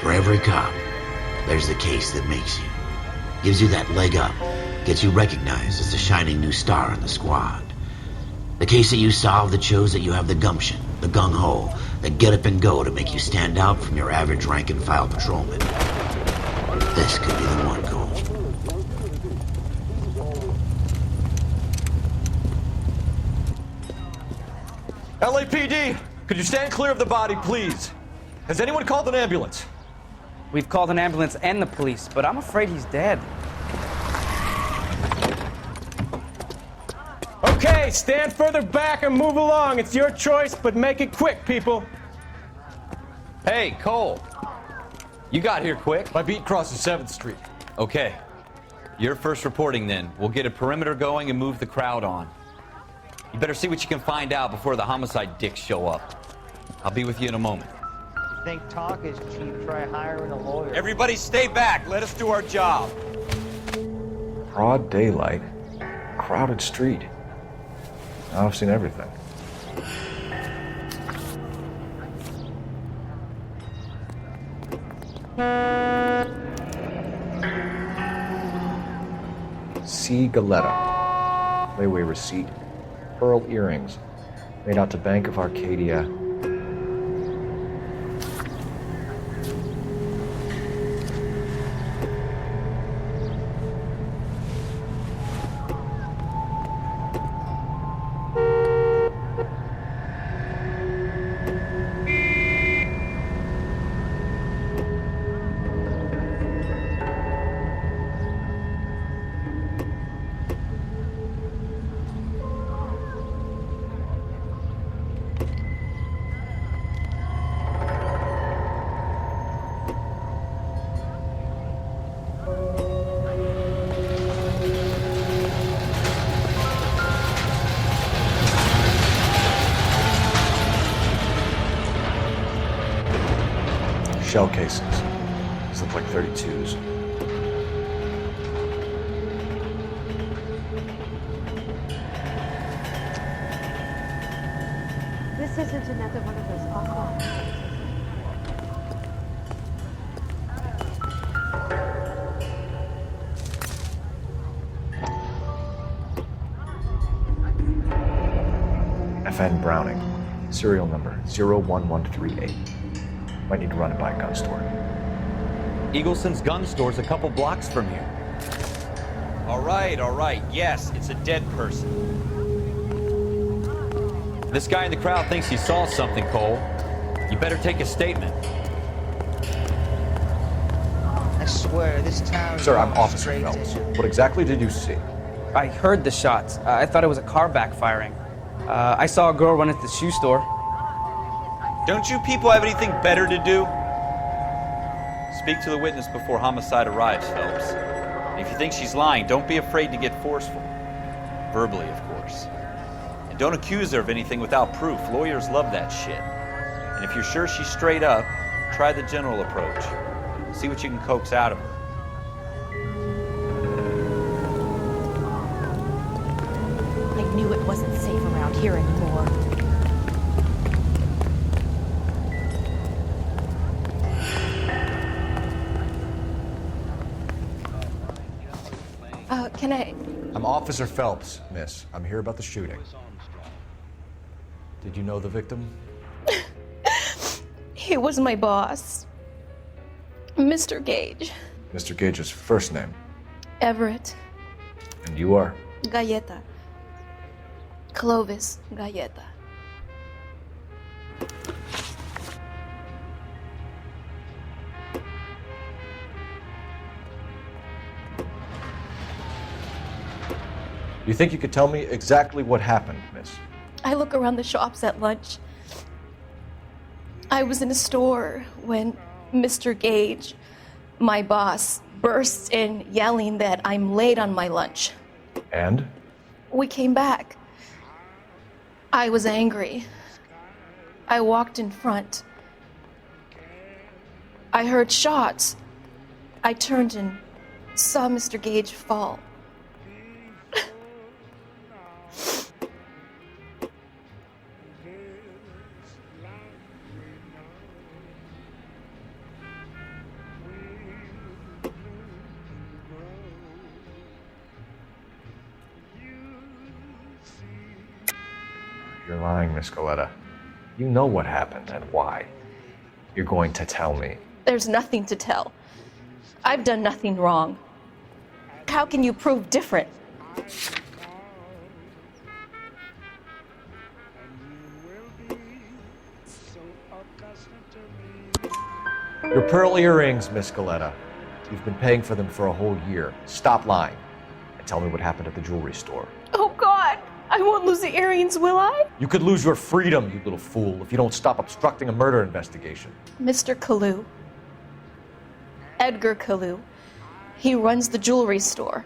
For every cop, there's the case that makes you. Gives you that leg up, gets you recognized as the shining new star in the squad. The case that you solve that shows that you have the gumption, the gung-ho, the get up and go to make you stand out from your average rank-and-file patrolman. This could be the one, Cole. LAPD, could you stand clear of the body, please? Has anyone called an ambulance? We've called an ambulance and the police, but I'm afraid he's dead. Okay, stand further back and move along. It's your choice, but make it quick, people. Hey, Cole. You got here quick. My beat crosses 7th Street. Okay. You're first reporting then. We'll get a perimeter going and move the crowd on. You better see what you can find out before the homicide dicks show up. I'll be with you in a moment. You think talk is cheap? Try hiring a lawyer. Everybody stay back. Let us do our job. Broad daylight, crowded street. Now I've seen everything. C. Galetta. Layaway receipt. Pearl earrings. Made out to Bank of Arcadia. Shell cases. These look like 32s. This isn't another one of those awful. FN Browning. Serial number 01138. Might need to run it by a gun store. Eagleson's gun store's a couple blocks from here. All right. Yes, it's a dead person. This guy in the crowd thinks he saw something, Cole. You better take a statement. I swear, this town. Sir, I'm Officer Phelps. What exactly did you see? I heard the shots. I thought it was a car backfiring. I saw a girl run into the shoe store. Don't you people have anything better to do? Speak to the witness before homicide arrives, Phelps. And if you think she's lying, don't be afraid to get forceful. Verbally, of course. And don't accuse her of anything without proof. Lawyers love that shit. And if you're sure she's straight up, try the general approach. See what you can coax out of her. I knew it wasn't safe around here anymore. Can I... I'm Officer Phelps, miss. I'm here about the shooting. Did you know the victim? He was my boss. Mr. Gage. Mr. Gage's first name. Everett. And you are? Galleta. Clovis Galleta. You think you could tell me exactly what happened, miss? I look around the shops at lunch. I was in a store when Mr. Gage, my boss, bursts in yelling that I'm late on my lunch. And? We came back. I was angry. I walked in front. I heard shots. I turned and saw Mr. Gage fall. You're lying, Miss Galetta. You know what happened and why. You're going to tell me. There's nothing to tell. I've done nothing wrong. How can you prove different? Your pearl earrings, Miss Galetta. You've been paying for them for a whole year. Stop lying and tell me what happened at the jewelry store. Oh, God! I won't lose the earrings, will I? You could lose your freedom, you little fool, if you don't stop obstructing a murder investigation. Mr. Kalu. Edgar Kalu. He runs the jewelry store.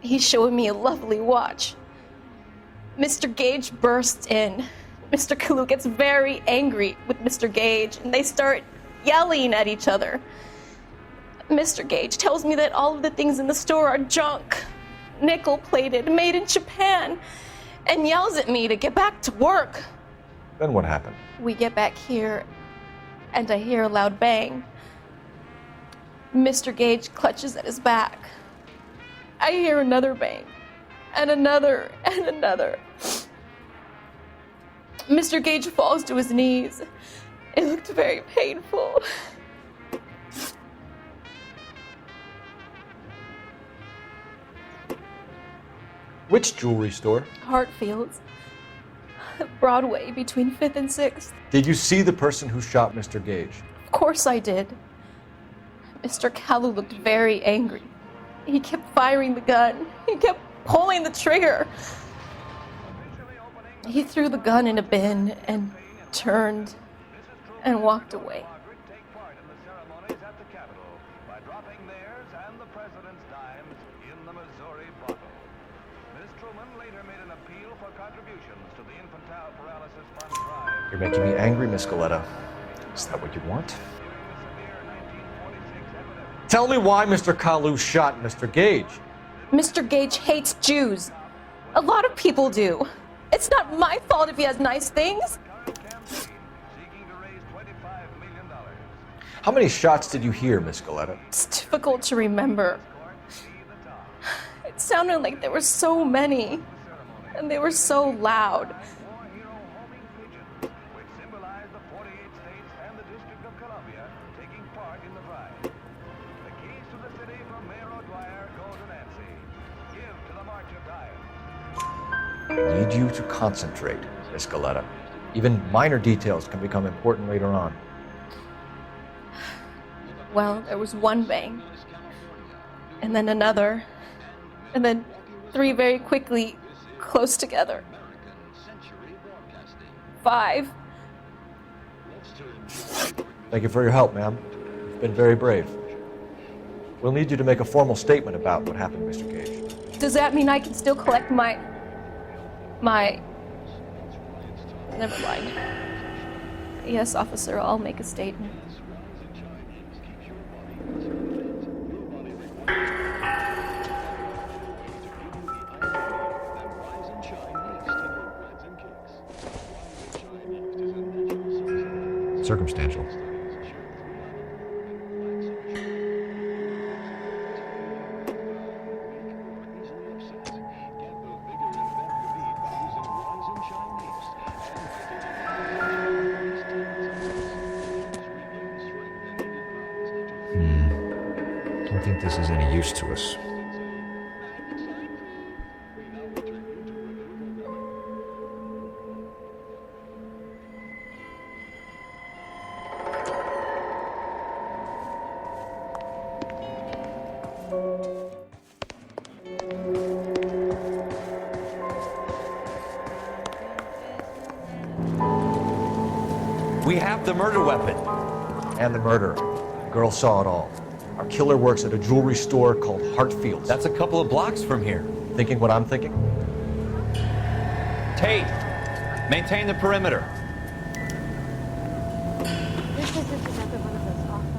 He's showing me a lovely watch. Mr. Gage bursts in. Mr. Kalu gets very angry with Mr. Gage, and they start yelling at each other. Mr. Gage tells me that all of the things in the store are junk, nickel-plated, made in Japan, and yells at me to get back to work. Then what happened? We get back here, and I hear a loud bang. Mr. Gage clutches at his back. I hear another bang, and another, and another. Mr. Gage falls to his knees. It looked very painful. Which jewelry store? Hartfield's. Broadway, between 5th and 6th. Did you see the person who shot Mr. Gage? Of course I did. Mr. Kalu looked very angry. He kept firing the gun. He kept pulling the trigger. He threw the gun in a bin and turned and walked away. You're making me angry, Miss Galetta. Is that what you want? Tell me why Mr. Kalu shot Mr. Gage. Mr. Gage hates Jews. A lot of people do. It's not my fault if he has nice things. How many shots did you hear, Miss Galetta? It's difficult to remember. It sounded like there were so many, and they were so loud. I need you to concentrate, Miss Galetta. Even minor details can become important later on. Well, there was one bang, and then another, and then 3 very quickly, close together. 5. Thank you for your help, ma'am. You've been very brave. We'll need you to make a formal statement about what happened, Mr. Gage. Does that mean I can still collect my... Never mind. Yes, officer, I'll make a statement. Circumstantial. Don't think this is any use to us. We have the murder weapon. And the murderer. The girl saw it all. Our killer works at a jewelry store called Hartfield's. That's a couple of blocks from here. Thinking what I'm thinking? Tate, maintain the perimeter. This is another one of those awesome.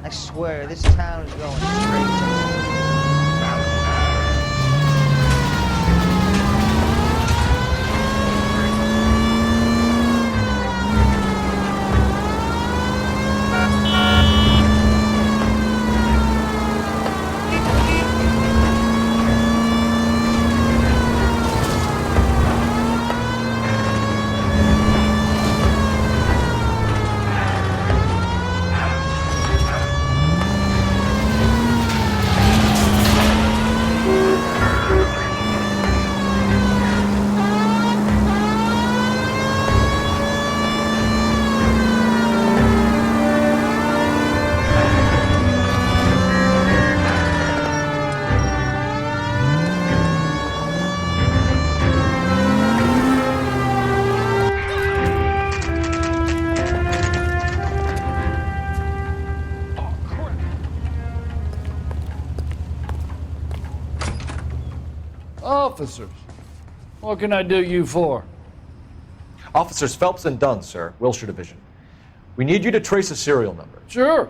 I swear, this town is going straight to... officers. What can I do you for? Officers Phelps and Dunn, sir, Wilshire Division. We need you to trace a serial number. Sure.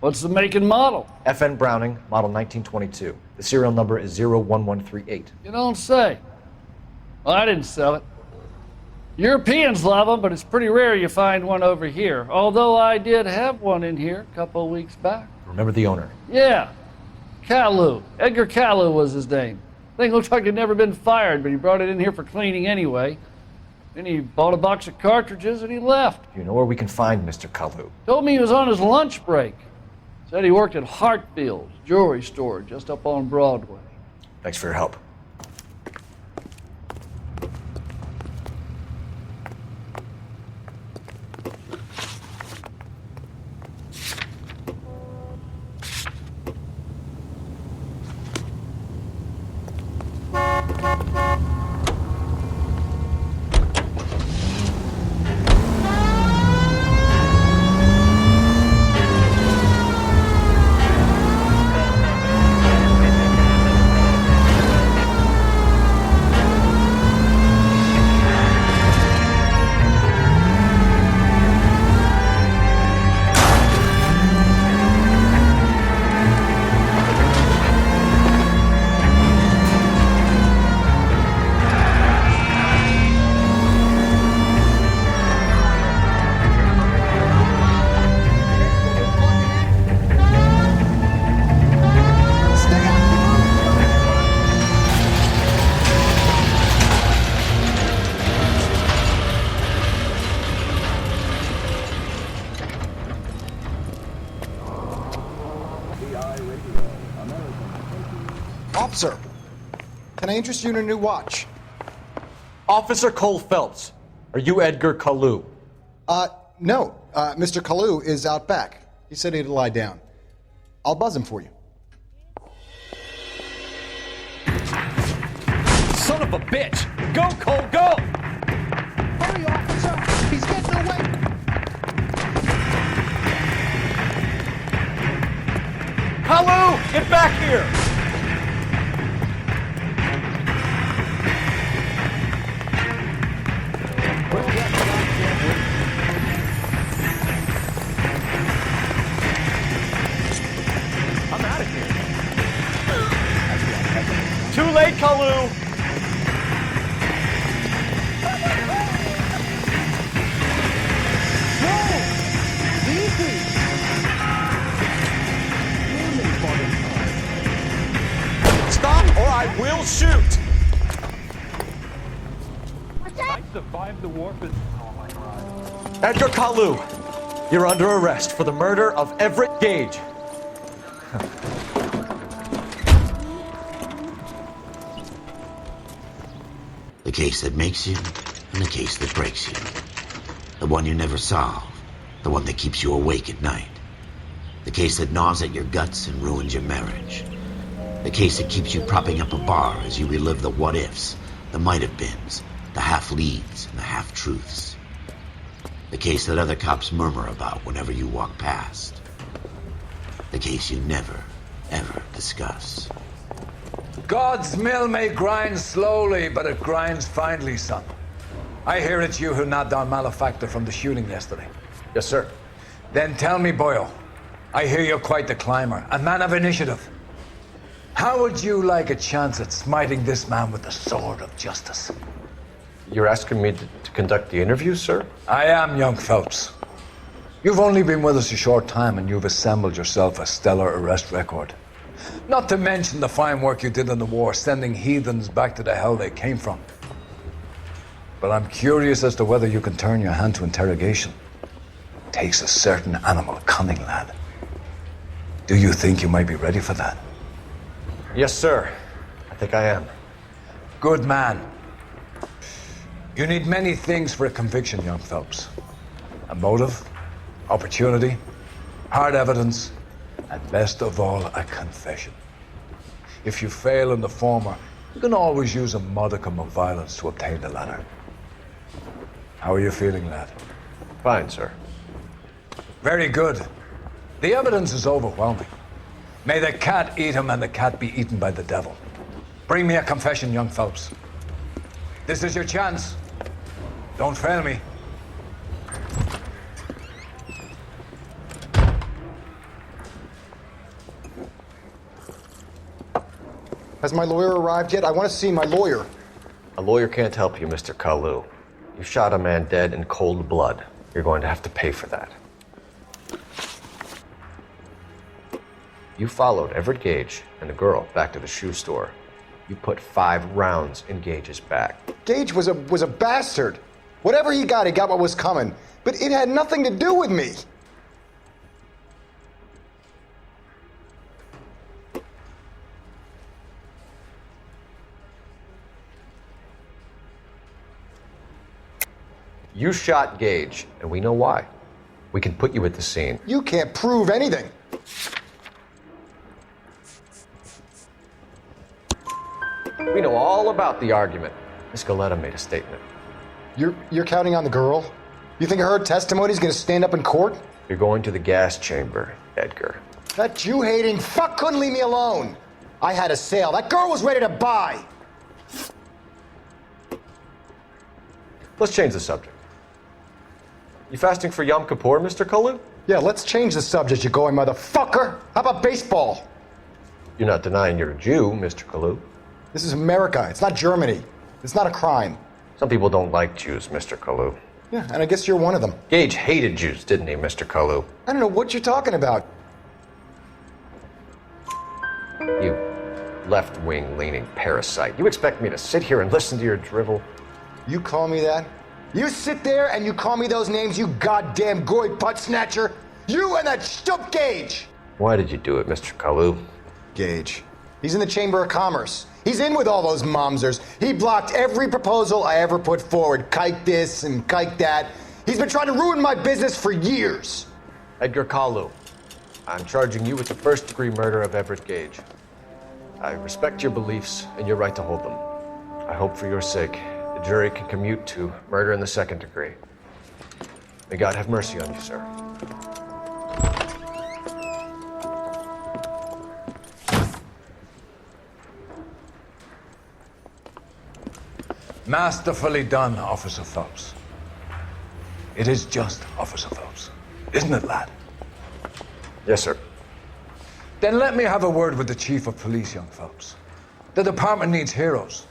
What's the make and model? FN Browning, model 1922. The serial number is 01138. You don't say. Well, I didn't sell it. Europeans love them, but it's pretty rare you find one over here. Although I did have one in here a couple of weeks back. Remember the owner? Yeah. Kalu. Edgar Kalu was his name. Thing looked like it'd never been fired, but he brought it in here for cleaning anyway. Then he bought a box of cartridges and he left. You know where we can find Mr. Kalu? Told me he was on his lunch break. Said he worked at Hartfield's jewelry store just up on Broadway. Thanks for your help. Officer, can I interest you in a new watch? Officer Cole Phelps, are you Edgar Kalu? No. Mr. Kalu is out back. He said he'd lie down. I'll buzz him for you. Son of a bitch! Go, Cole, go! Hurry, officer! He's getting away! Kalu, get back here! I'm out of here. Too late, Kalu! Stop or I will shoot! I survived the warp. Oh my God. Edgar Kalu, you're under arrest for the murder of Everett Gage. The case that makes you, and the case that breaks you. The one you never solve, the one that keeps you awake at night. The case that gnaws at your guts and ruins your marriage. The case that keeps you propping up a bar as you relive the what-ifs, the might-have-beens, the half-leads, and the half-truths. The case that other cops murmur about whenever you walk past. The case you never, ever discuss. God's mill may grind slowly, but it grinds finely, son. I hear it's you who nabbed our malefactor from the shooting yesterday. Yes, sir. Then tell me, Boyle, I hear you're quite the climber, a man of initiative. How would you like a chance at smiting this man with the sword of justice? You're asking me to conduct the interview, sir? I am, young Phelps. You've only been with us a short time and you've assembled yourself a stellar arrest record. Not to mention the fine work you did in the war, sending heathens back to the hell they came from. But I'm curious as to whether you can turn your hand to interrogation. It takes a certain animal cunning, lad. Do you think you might be ready for that? Yes, sir. I think I am. Good man. You need many things for a conviction, young Phelps. A motive, opportunity, hard evidence, and best of all, a confession. If you fail in the former, you can always use a modicum of violence to obtain the latter. How are you feeling, lad? Fine, sir. Very good. The evidence is overwhelming. May the cat eat him and the cat be eaten by the devil. Bring me a confession, young Phelps. This is your chance. Don't fail me. Has my lawyer arrived yet? I want to see my lawyer. A lawyer can't help you, Mr. Kalu. You shot a man dead in cold blood. You're going to have to pay for that. You followed Everett Gage and the girl back to the shoe store. You put 5 rounds in Gage's back. Gage was a bastard. Whatever he got what was coming. But it had nothing to do with me. You shot Gage, and we know why. We can put you at the scene. You can't prove anything. We know all about the argument. Miss Goleta made a statement. You're counting on the girl? You think her testimony's gonna stand up in court? You're going to the gas chamber, Edgar. That Jew-hating fuck couldn't leave me alone. I had a sale. That girl was ready to buy. Let's change the subject. You fasting for Yom Kippur, Mr. Kalu? Yeah, let's change the subject, you going motherfucker. How about baseball? You're not denying you're a Jew, Mr. Kalu. This is America. It's not Germany. It's not a crime. Some people don't like Jews, Mr. Kalu. Yeah, and I guess you're one of them. Gage hated Jews, didn't he, Mr. Kalu? I don't know what you're talking about. You left-wing leaning parasite. You expect me to sit here and listen to your drivel? You call me that? You sit there and you call me those names, you goddamn goy butt snatcher? You and that stup Gage! Why did you do it, Mr. Kalu? Gage. He's in the Chamber of Commerce. He's in with all those momsers. He blocked every proposal I ever put forward. Kike this and kike that. He's been trying to ruin my business for years. Edgar Kalu, I'm charging you with the first-degree murder of Everett Gage. I respect your beliefs and your right to hold them. I hope for your sake the jury can commute to murder in the second degree. May God have mercy on you, sir. Masterfully done, Officer Phelps. It is just Officer Phelps, isn't it, lad? Yes, sir. Then let me have a word with the Chief of Police, young Phelps. The department needs heroes.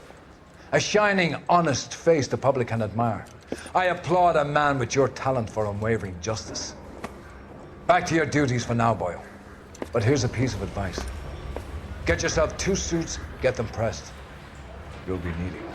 A shining, honest face the public can admire. I applaud a man with your talent for unwavering justice. Back to your duties for now, Boyle. But here's a piece of advice. Get yourself 2 suits, get them pressed. You'll be needing them.